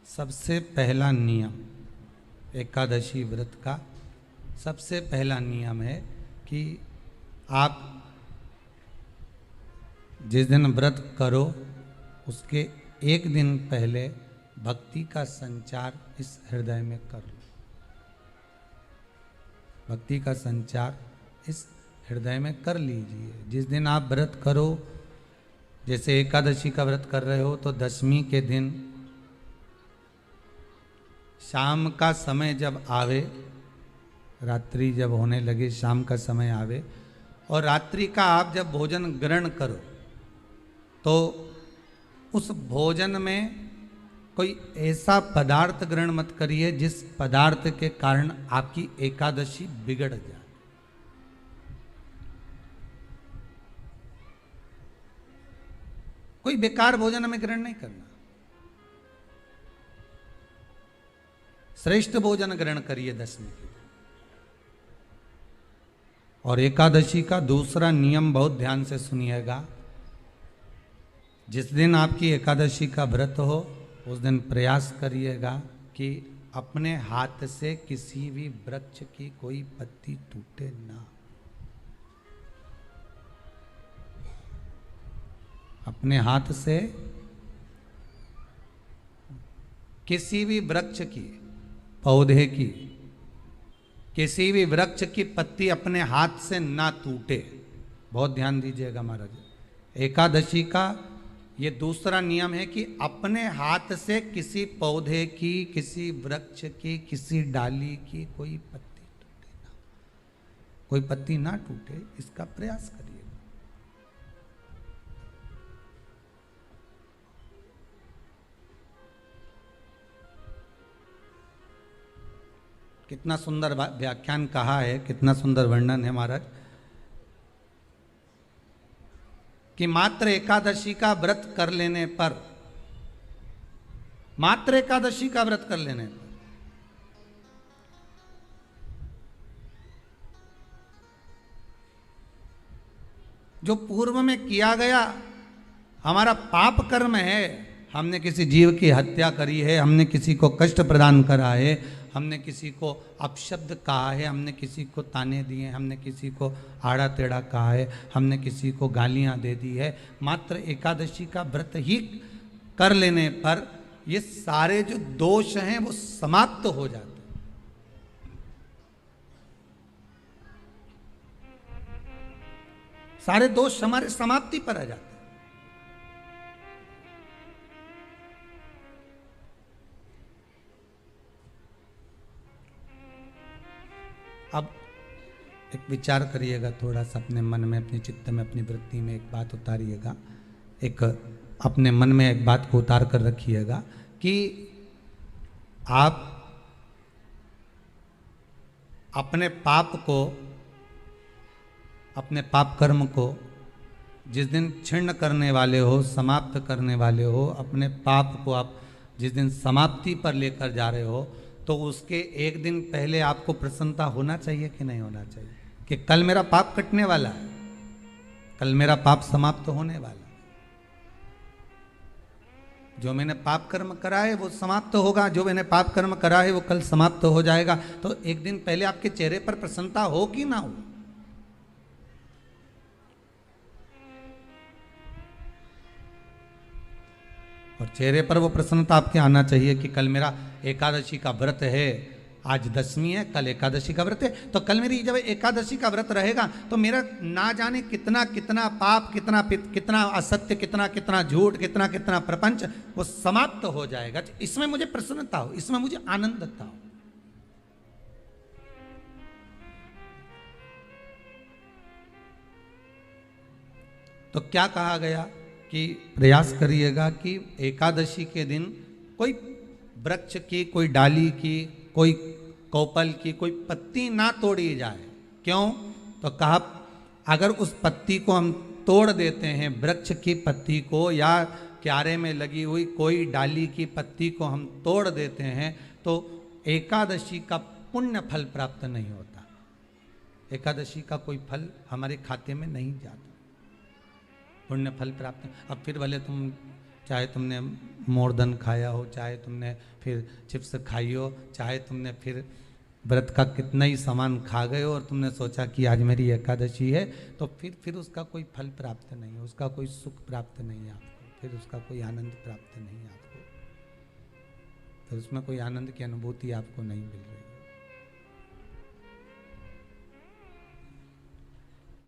सबसे पहला नियम एकादशी व्रत का सबसे पहला नियम है कि आप जिस दिन व्रत करो उसके एक दिन पहले भक्ति का संचार इस हृदय में कर लो। भक्ति का संचार इस हृदय में कर लीजिए। जिस दिन आप व्रत करो, जैसे एकादशी का व्रत कर रहे हो तो दशमी के दिन शाम का समय जब आवे, रात्रि जब होने लगे, शाम का समय आवे और रात्रि का आप जब भोजन ग्रहण करो तो उस भोजन में कोई ऐसा पदार्थ ग्रहण मत करिए जिस पदार्थ के कारण आपकी एकादशी बिगड़ जाए। कोई बेकार भोजन हमें ग्रहण नहीं करना, श्रेष्ठ भोजन ग्रहण करिए दशमी के दिन। और एकादशी का दूसरा नियम बहुत ध्यान से सुनिएगा। जिस दिन आपकी एकादशी का व्रत हो उस दिन प्रयास करिएगा कि अपने हाथ से किसी भी वृक्ष की कोई पत्ती टूटे ना। अपने हाथ से किसी भी वृक्ष की, पौधे की, किसी भी वृक्ष की पत्ती अपने हाथ से ना टूटे। बहुत ध्यान दीजिएगा महाराज। एकादशी का ये दूसरा नियम है कि अपने हाथ से किसी पौधे की, किसी वृक्ष की, किसी डाली की कोई पत्ती टूटे ना, कोई पत्ती ना टूटे, इसका प्रयास करिए। कितना सुंदर व्याख्यान कहा है, कितना सुंदर वर्णन है महाराज कि मात्र एकादशी का व्रत कर लेने पर, मात्र एकादशी का व्रत कर लेने पर जो पूर्व में किया गया हमारा पाप कर्म है, हमने किसी जीव की हत्या करी है, हमने किसी को कष्ट प्रदान करा है, हमने किसी को अपशब्द कहा है, हमने किसी को ताने दिए, हमने किसी को आड़ा टेढ़ा कहा है, हमने किसी को गालियां दे दी है, मात्र एकादशी का व्रत ही कर लेने पर ये सारे जो दोष हैं वो समाप्त हो जाते हैं। सारे दोष हमारे समाप्ति पर आ जाते हैं। अब एक विचार करिएगा थोड़ा सा अपने मन में, अपने चित्त में, अपनी वृत्ति में एक बात उतारिएगा। एक अपने मन में एक बात को उतार कर रखिएगा कि आप अपने पाप को, अपने पाप कर्म को जिस दिन छिन्न करने वाले हो, समाप्त करने वाले हो, अपने पाप को आप जिस दिन समाप्ति पर लेकर जा रहे हो तो उसके एक दिन पहले आपको प्रसन्नता होना चाहिए कि नहीं होना चाहिए कि कल मेरा पाप कटने वाला है, कल मेरा पाप समाप्त होने वाला है, जो मैंने पाप कर्म करा है वो समाप्त होगा, जो मैंने पाप कर्म करा है वो कल समाप्त हो जाएगा। तो एक दिन पहले आपके चेहरे पर प्रसन्नता हो कि ना हो? और चेहरे पर वो प्रसन्नता आपके आना चाहिए कि कल मेरा एकादशी का व्रत है, आज दशमी है, कल एकादशी का व्रत है, तो कल मेरी जब एकादशी का व्रत रहेगा तो मेरा ना जाने कितना कितना पाप, कितना असत्य, कितना झूठ, कितना प्रपंच वो समाप्त हो जाएगा। इसमें मुझे प्रसन्नता हो, इसमें मुझे आनंदता हो। तो क्या कहा गया कि प्रयास करिएगा कि एकादशी के दिन कोई वृक्ष की, कोई डाली की, कोई कोपल की कोई पत्ती ना तोड़ी जाए। क्यों? तो कहा अगर उस पत्ती को हम तोड़ देते हैं, वृक्ष की पत्ती को या क्यारे में लगी हुई कोई डाली की पत्ती को हम तोड़ देते हैं तो एकादशी का पुण्य फल प्राप्त नहीं होता, एकादशी का कोई फल हमारे खाते में नहीं जाता, पुण्य फल प्राप्त। अब फिर भले तुम चाहे तुमने मोरधन खाया हो, चाहे तुमने फिर चिप्स खाई हो, चाहे तुमने फिर व्रत का कितना ही सामान खा गए हो और तुमने सोचा कि आज मेरी एकादशी है, तो फिर उसका कोई फल प्राप्त नहीं है, उसका कोई सुख प्राप्त नहीं है आपको, फिर उसका कोई आनंद प्राप्त नहीं है आपको, फिर उसमें कोई आनंद की अनुभूति आपको नहीं मिलेगी।